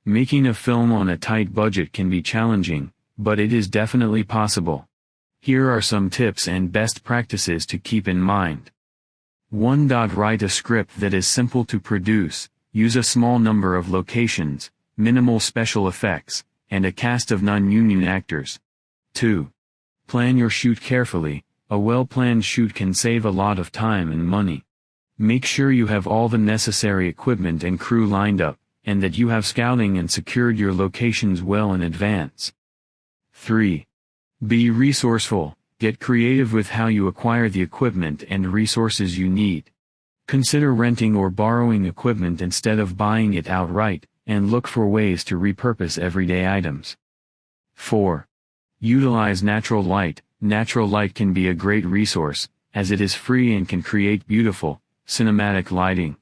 Making a film on a tight budget can be challenging, but it is definitely possible. Here are some tips and best practices to keep in mind. 1. Write a script that is simple to produce, use a small number of locations, minimal special effects, and a cast of non-union actors. 2. Plan your shoot carefully. A well-planned shoot can save a lot of time and money. Make sure you have all the necessary equipment and crew lined up, and that you have scouting and secured your locations well in advance. 3. Be resourceful. Get creative with how you acquire the equipment and resources you need. Consider renting or borrowing equipment instead of buying it outright, and look for ways to repurpose everyday items. 4. Utilize natural light. Natural light can be a great resource, as it is free and can create beautiful, cinematic lighting.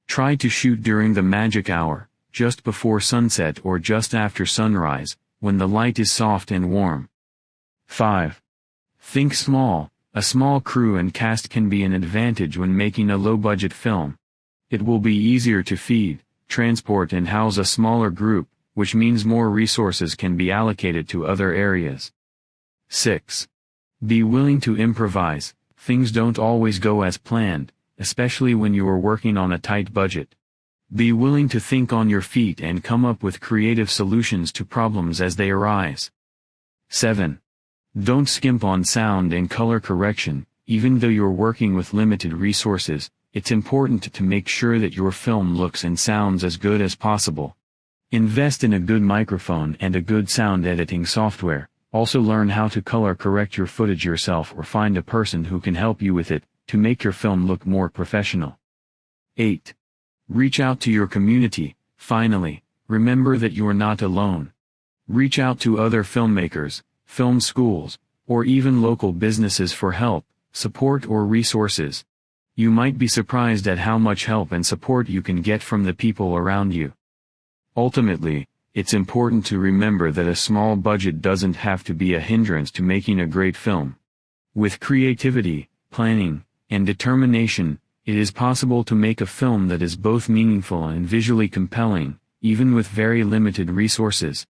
Try to shoot during the magic hour, just before sunset or just after sunrise, when the light is soft and warm. 5. Think small. A small crew and cast can be an advantage when making a low-budget film. It will be easier to feed, transport and house a smaller group, which means more resources can be allocated to other areas. 6. Be willing to improvise. Things don't always go as planned, especially when you are working on a tight budget. Be willing to think on your feet and come up with creative solutions to problems as they arise. 7. Don't skimp on sound and color correction. Even though you're working with limited resources, it's important to make sure that your film looks and sounds as good as possible. Invest in a good microphone and a good sound editing software. Also learn how to color correct your footage yourself or find a person who can help you with it, to make your film look more professional. 8. Reach out to your community. Finally, remember that you are not alone. Reach out to other filmmakers, film schools, or even local businesses for help, support or resources. You might be surprised at how much help and support you can get from the people around you. Ultimately, it's important to remember that a small budget doesn't have to be a hindrance to making a great film. With creativity, planning, and determination, it is possible to make a film that is both meaningful and visually compelling, even with very limited resources.